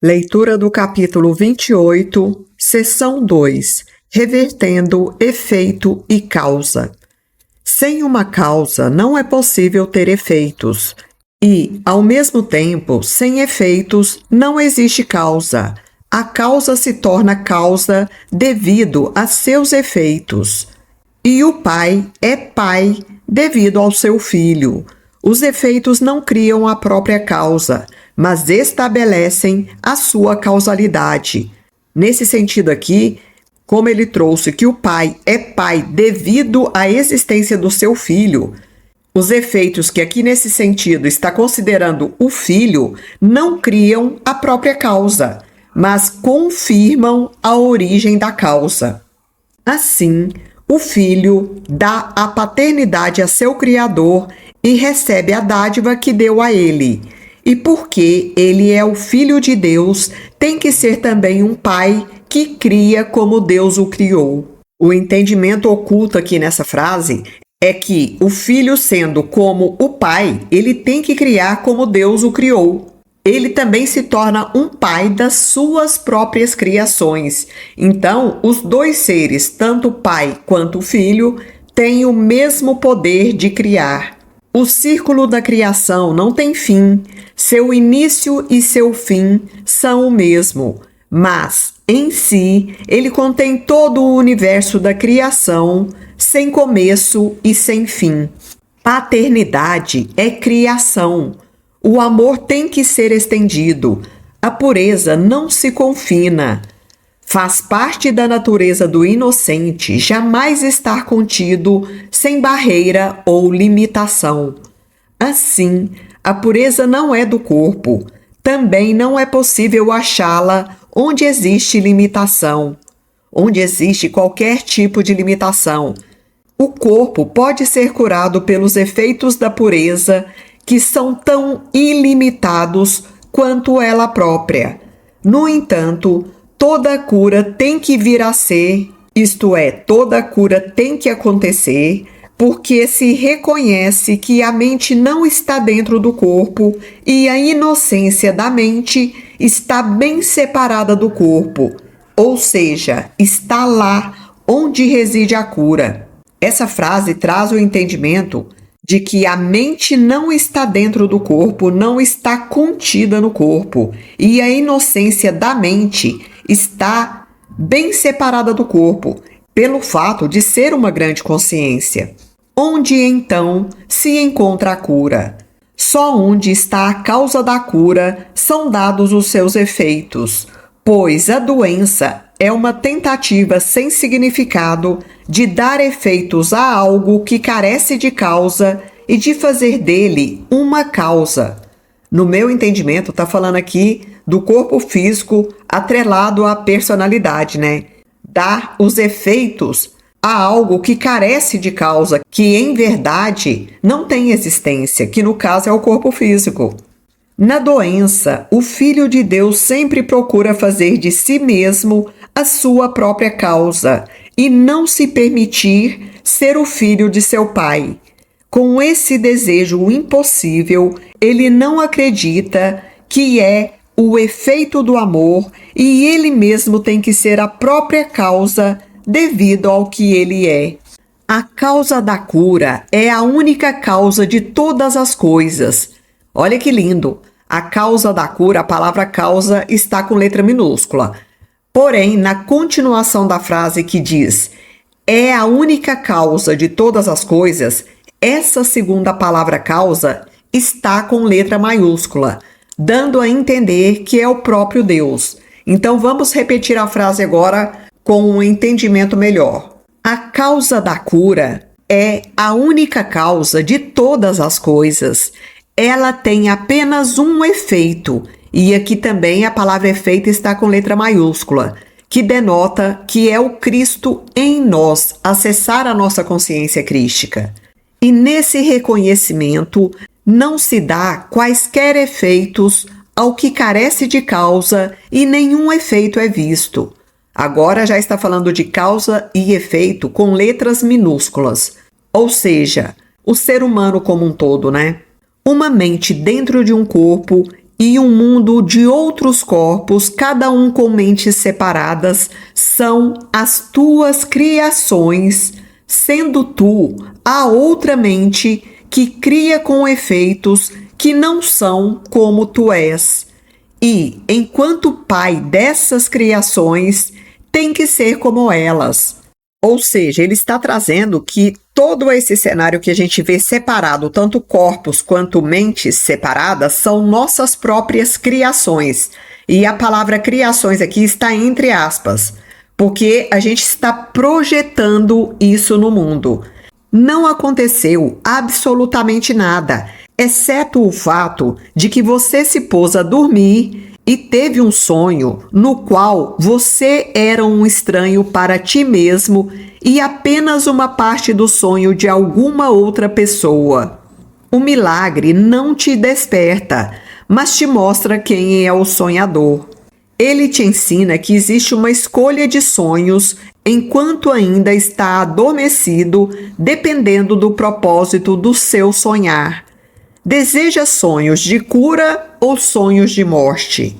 Leitura do capítulo 28, seção 2, Revertendo efeito e causa. Sem uma causa não é possível ter efeitos, e, ao mesmo tempo, sem efeitos não existe causa. A causa se torna causa devido a seus efeitos. E o pai é pai devido ao seu filho. Os efeitos não criam a própria causa, mas estabelecem a sua causalidade. Nesse sentido aqui, como ele trouxe que o pai é pai devido à existência do seu filho, os efeitos que aqui nesse sentido está considerando o filho não criam a própria causa, mas confirmam a origem da causa. Assim, o filho dá a paternidade a seu Criador e recebe a dádiva que deu a ele. E porque ele é o Filho de Deus, tem que ser também um pai que cria como Deus o criou. O entendimento oculto aqui nessa frase é que o filho, sendo como o pai, ele tem que criar como Deus o criou. Ele também se torna um pai das suas próprias criações. Então, os dois seres, tanto o pai quanto o filho, têm o mesmo poder de criar. O círculo da criação não tem fim, seu início e seu fim são o mesmo, mas, em si, ele contém todo o universo da criação, sem começo e sem fim. Paternidade é criação. O amor tem que ser estendido. A pureza não se confina. Faz parte da natureza do inocente jamais estar contido sem barreira ou limitação. Assim, a pureza não é do corpo. Também não é possível achá-la onde existe limitação, onde existe qualquer tipo de limitação. O corpo pode ser curado pelos efeitos da pureza, que são tão ilimitados quanto ela própria. No entanto, toda cura tem que vir a ser, isto é, toda cura tem que acontecer, porque se reconhece que a mente não está dentro do corpo e a inocência da mente está bem separada do corpo, ou seja, está lá onde reside a cura. Essa frase traz o entendimento de que a mente não está dentro do corpo, não está contida no corpo, e a inocência da mente está bem separada do corpo, pelo fato de ser uma grande consciência. Onde então se encontra a cura? Só onde está a causa da cura são dados os seus efeitos, pois a doença é uma tentativa sem significado de dar efeitos a algo que carece de causa e de fazer dele uma causa. No meu entendimento, está falando aqui do corpo físico atrelado à personalidade, né? Dar os efeitos a algo que carece de causa, que em verdade não tem existência, que no caso é o corpo físico. Na doença, o Filho de Deus sempre procura fazer de si mesmo a sua própria causa e não se permitir ser o filho de seu pai. Com esse desejo impossível, ele não acredita que é o efeito do amor e ele mesmo tem que ser a própria causa devido ao que ele é. A causa da cura é a única causa de todas as coisas. Olha que lindo! A causa da cura, a palavra causa está com letra minúscula. Porém, na continuação da frase que diz é a única causa de todas as coisas, essa segunda palavra causa está com letra maiúscula, dando a entender que é o próprio Deus. Então vamos repetir a frase agora com um entendimento melhor. A causa da cura é a única causa de todas as coisas. Ela tem apenas um efeito, e aqui também a palavra efeito está com letra maiúscula, que denota que é o Cristo em nós, acessar a nossa consciência crística. E nesse reconhecimento não se dá quaisquer efeitos ao que carece de causa e nenhum efeito é visto. Agora já está falando de causa e efeito com letras minúsculas, ou seja, o ser humano como um todo, né? Uma mente dentro de um corpo e um mundo de outros corpos, cada um com mentes separadas, são as tuas criações, sendo tu a outra mente que cria com efeitos que não são como tu és. E, enquanto pai dessas criações, tem que ser como elas. Ou seja, ele está trazendo que todo esse cenário que a gente vê separado, tanto corpos quanto mentes separadas, são nossas próprias criações. E a palavra criações aqui está entre aspas, porque a gente está projetando isso no mundo. Não aconteceu absolutamente nada, exceto o fato de que você se pôs a dormir e teve um sonho no qual você era um estranho para ti mesmo e apenas uma parte do sonho de alguma outra pessoa. O milagre não te desperta, mas te mostra quem é o sonhador. Ele te ensina que existe uma escolha de sonhos enquanto ainda está adormecido, dependendo do propósito do seu sonhar. Deseja sonhos de cura ou sonhos de morte?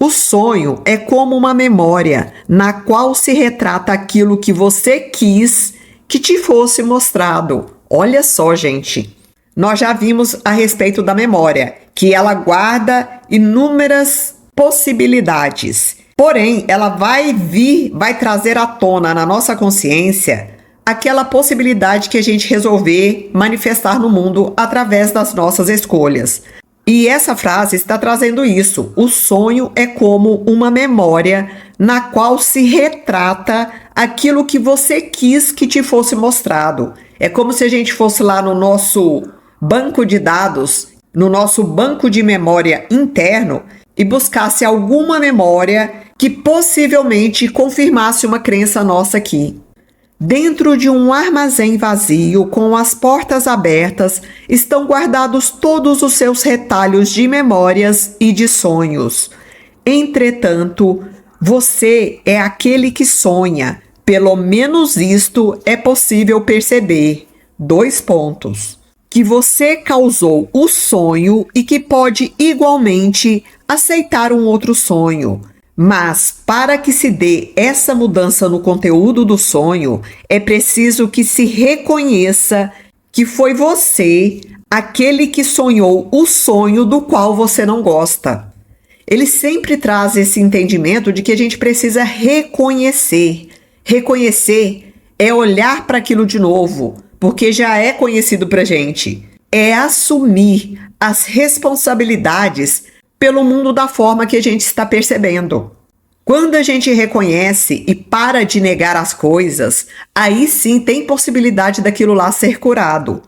O sonho é como uma memória na qual se retrata aquilo que você quis que te fosse mostrado. Olha só, gente. Nós já vimos a respeito da memória, que ela guarda inúmeras possibilidades. Porém, ela vai trazer à tona na nossa consciência aquela possibilidade que a gente resolver manifestar no mundo através das nossas escolhas. E essa frase está trazendo isso. O sonho é como uma memória na qual se retrata aquilo que você quis que te fosse mostrado. É como se a gente fosse lá no nosso banco de dados, no nosso banco de memória interno e buscasse alguma memória que possivelmente confirmasse uma crença nossa aqui. Dentro de um armazém vazio, com as portas abertas, estão guardados todos os seus retalhos de memórias e de sonhos. Entretanto, você é aquele que sonha. Pelo menos isto é possível perceber. 2 pontos. Que você causou o sonho e que pode igualmente aceitar um outro sonho. Mas, para que se dê essa mudança no conteúdo do sonho, é preciso que se reconheça que foi você aquele que sonhou o sonho do qual você não gosta. Ele sempre traz esse entendimento de que a gente precisa reconhecer. Reconhecer é olhar para aquilo de novo, porque já é conhecido para a gente. É assumir as responsabilidades pelo mundo da forma que a gente está percebendo. Quando a gente reconhece e para de negar as coisas, aí sim tem possibilidade daquilo lá ser curado.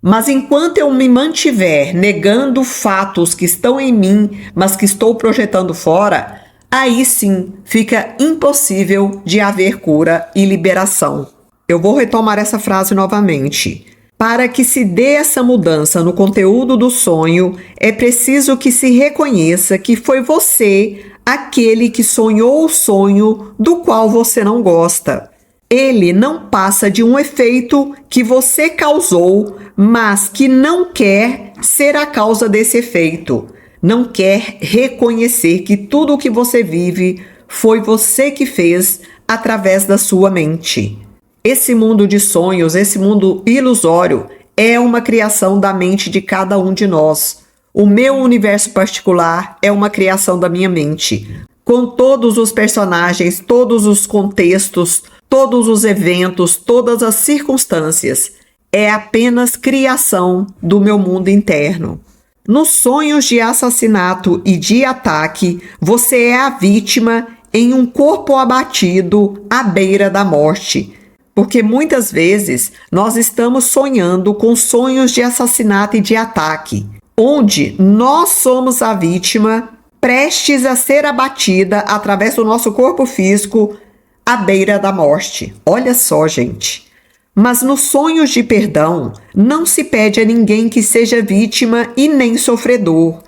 Mas enquanto eu me mantiver negando fatos que estão em mim, mas que estou projetando fora, aí sim fica impossível de haver cura e liberação. Eu vou retomar essa frase novamente. Para que se dê essa mudança no conteúdo do sonho, é preciso que se reconheça que foi você aquele que sonhou o sonho do qual você não gosta. Ele não passa de um efeito que você causou, mas que não quer ser a causa desse efeito. Não quer reconhecer que tudo o que você vive foi você que fez através da sua mente. Esse mundo de sonhos, esse mundo ilusório, é uma criação da mente de cada um de nós. O meu universo particular é uma criação da minha mente, com todos os personagens, todos os contextos, todos os eventos, todas as circunstâncias. É apenas criação do meu mundo interno. Nos sonhos de assassinato e de ataque, você é a vítima em um corpo abatido à beira da morte. Porque muitas vezes nós estamos sonhando com sonhos de assassinato e de ataque, onde nós somos a vítima prestes a ser abatida através do nosso corpo físico à beira da morte. Olha só, gente. Mas nos sonhos de perdão, não se pede a ninguém que seja vítima e nem sofredor.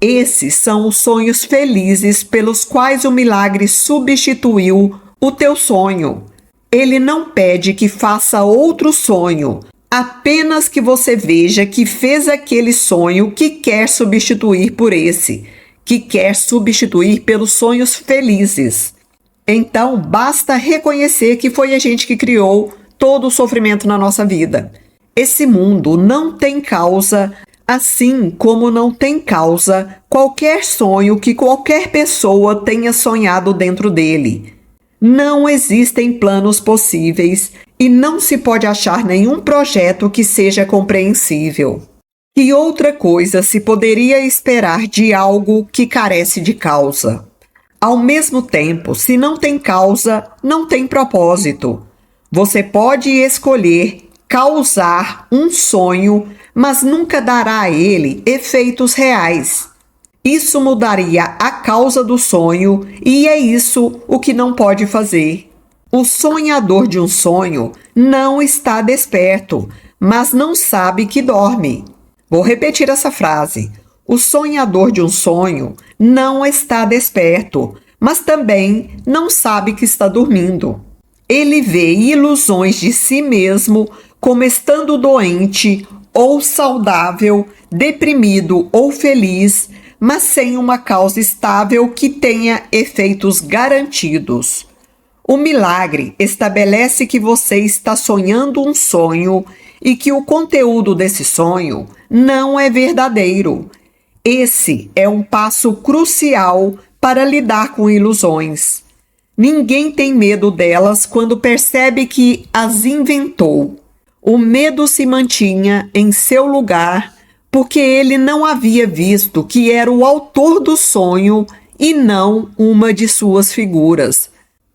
Esses são os sonhos felizes pelos quais o milagre substituiu o teu sonho. Ele não pede que faça outro sonho, apenas que você veja que fez aquele sonho que quer substituir por esse. que quer substituir pelos sonhos felizes. Então, basta reconhecer que foi a gente que criou todo o sofrimento na nossa vida. Esse mundo não tem causa, assim como não tem causa qualquer sonho que qualquer pessoa tenha sonhado dentro dele. Não existem planos possíveis e não se pode achar nenhum projeto que seja compreensível. Que outra coisa se poderia esperar de algo que carece de causa? Ao mesmo tempo, se não tem causa, não tem propósito. Você pode escolher causar um sonho, mas nunca dará a ele efeitos reais. Isso mudaria a causa do sonho e é isso o que não pode fazer. O sonhador de um sonho não está desperto, mas não sabe que dorme. Vou repetir essa frase. O sonhador de um sonho não está desperto, mas também não sabe que está dormindo. Ele vê ilusões de si mesmo como estando doente ou saudável, deprimido ou feliz, mas sem uma causa estável que tenha efeitos garantidos. O milagre estabelece que você está sonhando um sonho e que o conteúdo desse sonho não é verdadeiro. Esse é um passo crucial para lidar com ilusões. Ninguém tem medo delas quando percebe que as inventou. O medo se mantinha em seu lugar porque ele não havia visto que era o autor do sonho e não uma de suas figuras.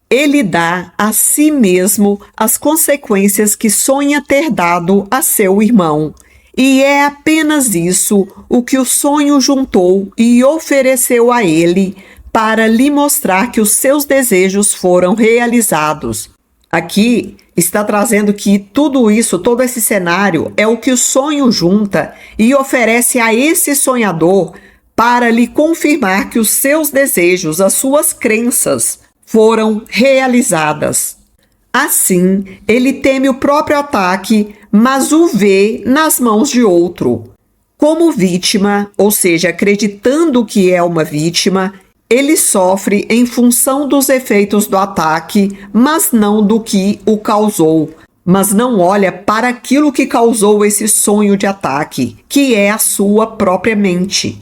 Ele dá a si mesmo as consequências que sonha ter dado a seu irmão. E é apenas isso o que o sonho juntou e ofereceu a ele para lhe mostrar que os seus desejos foram realizados. Aqui está trazendo que tudo isso, todo esse cenário, é o que o sonho junta e oferece a esse sonhador para lhe confirmar que os seus desejos, as suas crenças, foram realizadas. Assim, ele teme o próprio ataque, mas o vê nas mãos de outro. Como vítima, ou seja, acreditando que é uma vítima, ele sofre em função dos efeitos do ataque, mas não do que o causou. Mas não olha para aquilo que causou esse sonho de ataque, que é a sua própria mente.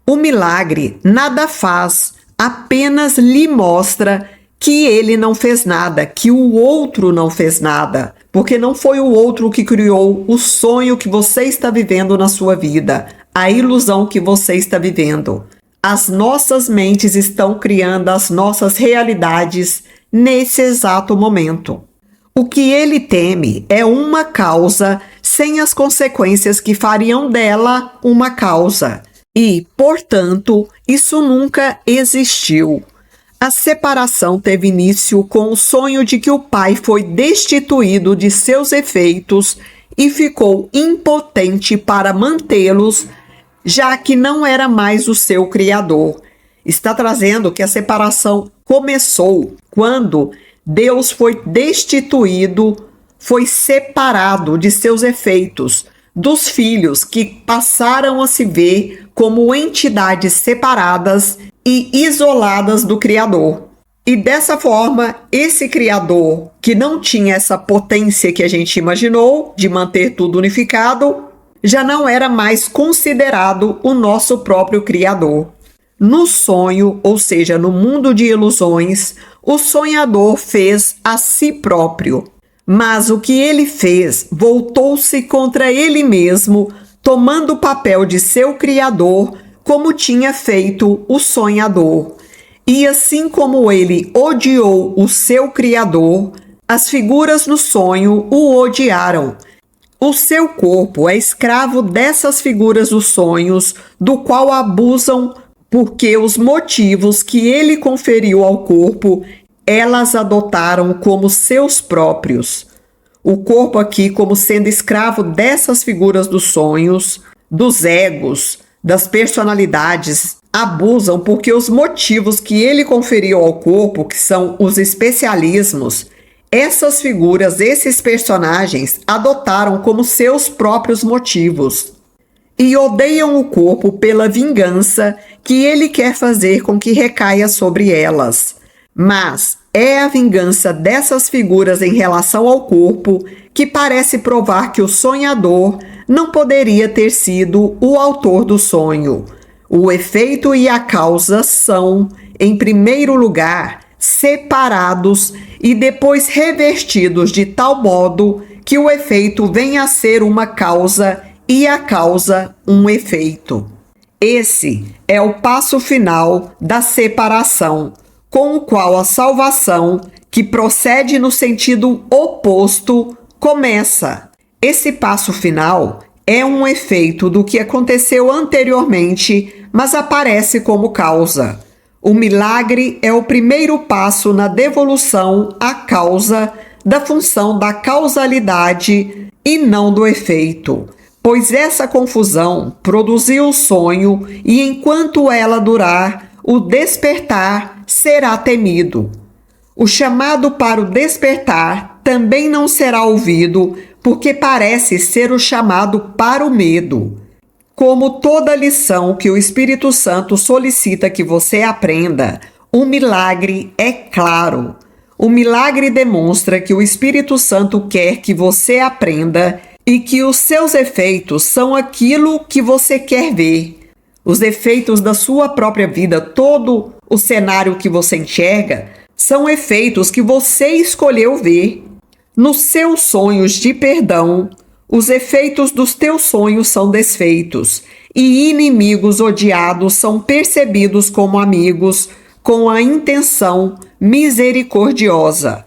O milagre nada faz, apenas lhe mostra que ele não fez nada, que o outro não fez nada, porque não foi o outro que criou o sonho que você está vivendo na sua vida, a ilusão que você está vivendo. As nossas mentes estão criando as nossas realidades nesse exato momento. O que ele teme é uma causa sem as consequências que fariam dela uma causa. E, portanto, isso nunca existiu. A separação teve início com o sonho de que o pai foi destituído de seus efeitos e ficou impotente para mantê-los, já que não era mais o seu criador. Está trazendo que a separação começou quando Deus foi destituído, foi separado de seus efeitos, dos filhos que passaram a se ver como entidades separadas e isoladas do Criador. E dessa forma, esse Criador, que não tinha essa potência que a gente imaginou de manter tudo unificado, já não era mais considerado o nosso próprio Criador. No sonho, ou seja, no mundo de ilusões, o sonhador fez a si próprio. Mas o que ele fez voltou-se contra ele mesmo, tomando o papel de seu Criador, como tinha feito o sonhador. E assim como ele odiou o seu Criador, as figuras no sonho o odiaram. O seu corpo é escravo dessas figuras dos sonhos, do qual abusam porque os motivos que ele conferiu ao corpo, elas adotaram como seus próprios. O corpo aqui como sendo escravo dessas figuras dos sonhos, dos egos, das personalidades, abusam porque os motivos que ele conferiu ao corpo, que são os especialismos, essas figuras, esses personagens, adotaram como seus próprios motivos. E odeiam o corpo pela vingança que ele quer fazer com que recaia sobre elas. Mas é a vingança dessas figuras em relação ao corpo que parece provar que o sonhador não poderia ter sido o autor do sonho. O efeito e a causa são, em primeiro lugar, separados e depois revertidos de tal modo que o efeito venha a ser uma causa e a causa um efeito. Esse é o passo final da separação, com o qual a salvação, que procede no sentido oposto, começa. Esse passo final é um efeito do que aconteceu anteriormente, mas aparece como causa. O milagre é o primeiro passo na devolução à causa da função da causalidade e não do efeito, pois essa confusão produziu o sonho e enquanto ela durar, o despertar será temido. O chamado para o despertar também não será ouvido, porque parece ser o chamado para o medo. Como toda lição que o Espírito Santo solicita que você aprenda, o milagre é claro. O milagre demonstra que o Espírito Santo quer que você aprenda e que os seus efeitos são aquilo que você quer ver. Os efeitos da sua própria vida, todo o cenário que você enxerga, são efeitos que você escolheu ver. Nos seus sonhos de perdão, os efeitos dos teus sonhos são desfeitos, e inimigos odiados são percebidos como amigos, com a intenção misericordiosa.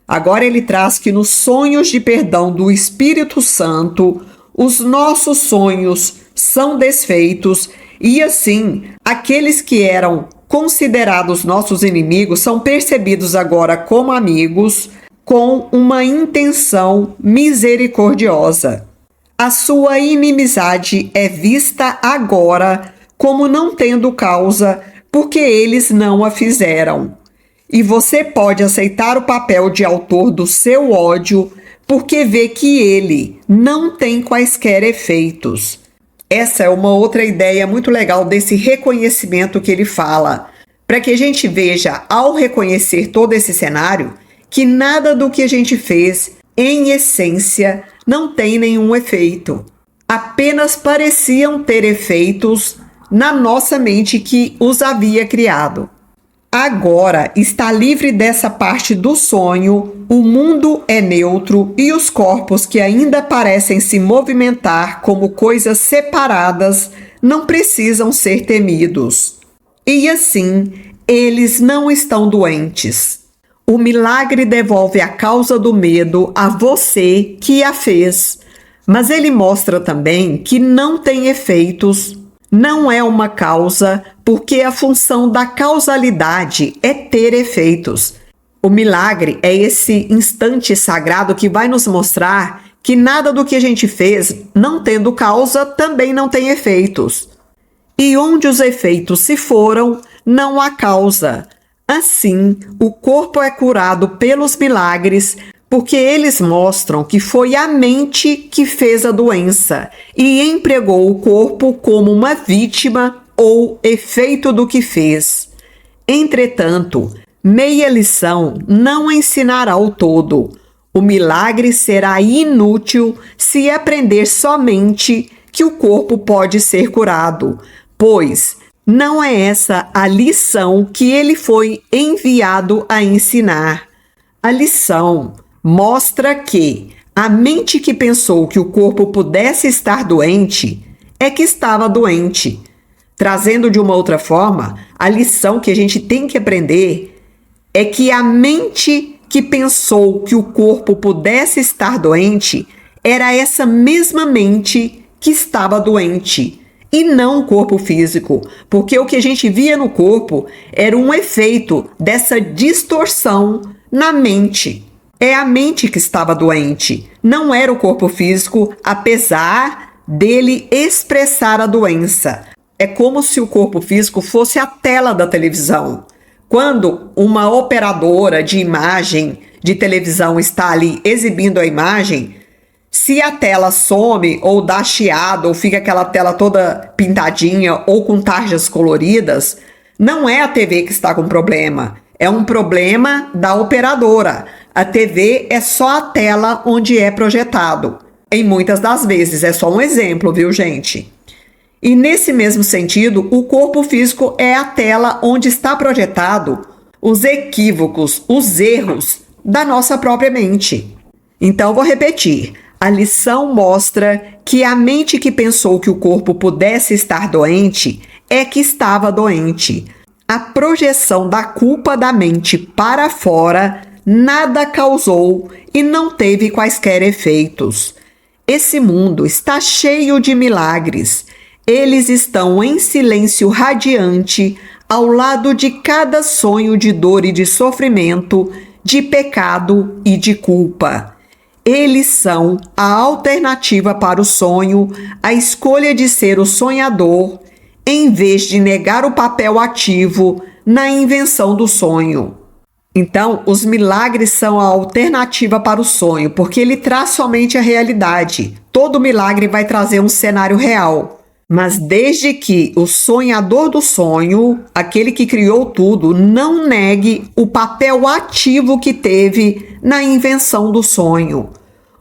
Agora ele traz que nos sonhos de perdão do Espírito Santo, os nossos sonhos são desfeitos, e assim, aqueles que eram considerados nossos inimigos são percebidos agora como amigos, com uma intenção misericordiosa. A sua inimizade é vista agora como não tendo causa, porque eles não a fizeram. E você pode aceitar o papel de autor do seu ódio, porque vê que ele não tem quaisquer efeitos. Essa é uma outra ideia muito legal desse reconhecimento que ele fala, para que a gente veja, ao reconhecer todo esse cenário, que nada do que a gente fez, em essência, não tem nenhum efeito. Apenas pareciam ter efeitos na nossa mente que os havia criado. Agora está livre dessa parte do sonho, o mundo é neutro e os corpos que ainda parecem se movimentar como coisas separadas não precisam ser temidos. E assim, eles não estão doentes. O milagre devolve a causa do medo a você que a fez, mas ele mostra também que não tem efeitos, não é uma causa, porque a função da causalidade é ter efeitos. O milagre é esse instante sagrado que vai nos mostrar que nada do que a gente fez, não tendo causa, também não tem efeitos. E onde os efeitos se foram, não há causa. Assim, o corpo é curado pelos milagres, porque eles mostram que foi a mente que fez a doença e empregou o corpo como uma vítima ou efeito do que fez. Entretanto, meia lição não ensinará o todo. O milagre será inútil se aprender somente que o corpo pode ser curado, pois não é essa a lição que ele foi enviado a ensinar. A lição mostra que a mente que pensou que o corpo pudesse estar doente é que estava doente. Trazendo de uma outra forma, a lição que a gente tem que aprender é que a mente que pensou que o corpo pudesse estar doente era essa mesma mente que estava doente, e não o corpo físico, porque o que a gente via no corpo era um efeito dessa distorção na mente. É a mente que estava doente, não era o corpo físico, apesar dele expressar a doença. É como se o corpo físico fosse a tela da televisão. Quando uma operadora de imagem de televisão está ali exibindo a imagem, Se a tela some ou dá chiado ou fica aquela tela toda pintadinha ou com tarjas coloridas, não é a TV que está com problema, é um problema da operadora. A TV é só a tela onde é projetado. Em muitas das vezes, é só um exemplo, viu, gente? E nesse mesmo sentido, o corpo físico é a tela onde está projetado os equívocos, os erros da nossa própria mente. Então, vou repetir. A lição mostra que a mente que pensou que o corpo pudesse estar doente é que estava doente. A projeção da culpa da mente para fora nada causou e não teve quaisquer efeitos. Esse mundo está cheio de milagres. Eles estão em silêncio radiante ao lado de cada sonho de dor e de sofrimento, de pecado e de culpa. Eles são a alternativa para o sonho, a escolha de ser o sonhador, em vez de negar o papel ativo na invenção do sonho. Então, os milagres são a alternativa para o sonho, porque ele traz somente a realidade. Todo milagre vai trazer um cenário real. Mas desde que o sonhador do sonho, aquele que criou tudo, não negue o papel ativo que teve na invenção do sonho.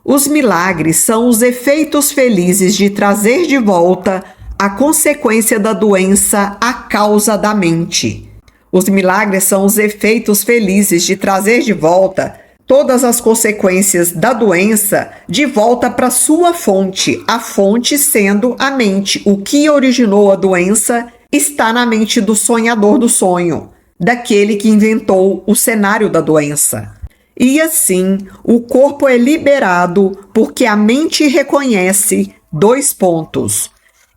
Os milagres são os efeitos felizes de trazer de volta a consequência da doença à causa da mente. Os milagres são os efeitos felizes de trazer de volta todas as consequências da doença de volta para sua fonte, a fonte sendo a mente. O que originou a doença está na mente do sonhador do sonho, daquele que inventou o cenário da doença. E assim, o corpo é liberado porque a mente reconhece 2 pontos.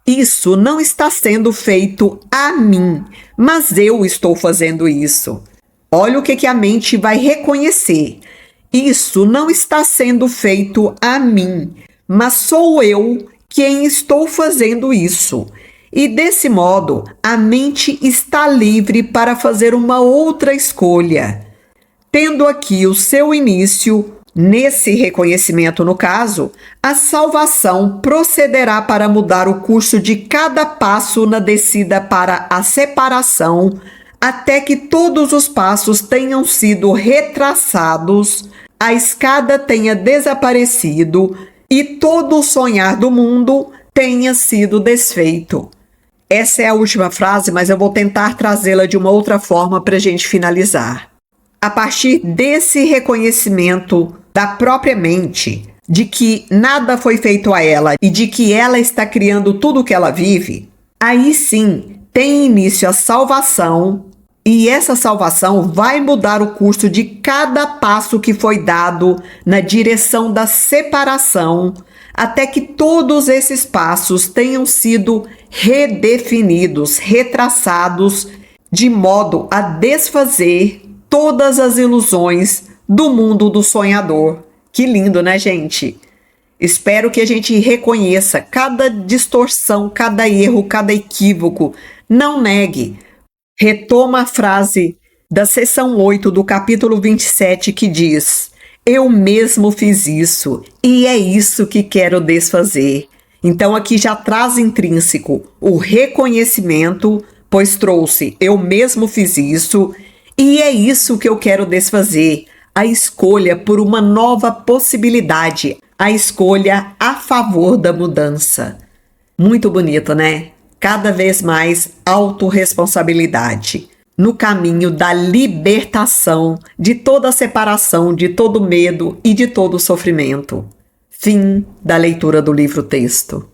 Isso não está sendo feito a mim, mas eu estou fazendo isso. Olha o que a mente vai reconhecer. Isso não está sendo feito a mim, mas sou eu quem estou fazendo isso. E desse modo, a mente está livre para fazer uma outra escolha. Tendo aqui o seu início, nesse reconhecimento no caso, a salvação procederá para mudar o curso de cada passo na descida para a separação, até que todos os passos tenham sido retraçados, a escada tenha desaparecido e todo o sonhar do mundo tenha sido desfeito. Essa é a última frase, mas eu vou tentar trazê-la de uma outra forma para a gente finalizar. A partir desse reconhecimento da própria mente, de que nada foi feito a ela e de que ela está criando tudo o que ela vive, aí sim tem início a salvação. E essa salvação vai mudar o curso de cada passo que foi dado na direção da separação, até que todos esses passos tenham sido redefinidos, retraçados, de modo a desfazer todas as ilusões do mundo do sonhador. Que lindo, né, gente? Espero que a gente reconheça cada distorção, cada erro, cada equívoco. Não negue. Retoma a frase da seção 8 do capítulo 27 que diz: eu mesmo fiz isso e é isso que quero desfazer. Então aqui já traz intrínseco o reconhecimento, pois trouxe eu mesmo fiz isso e é isso que eu quero desfazer. A escolha por uma nova possibilidade, a escolha a favor da mudança. Muito bonito, né? Cada vez mais autorresponsabilidade no caminho da libertação de toda a separação, de todo medo e de todo sofrimento. Fim da leitura do livro-texto.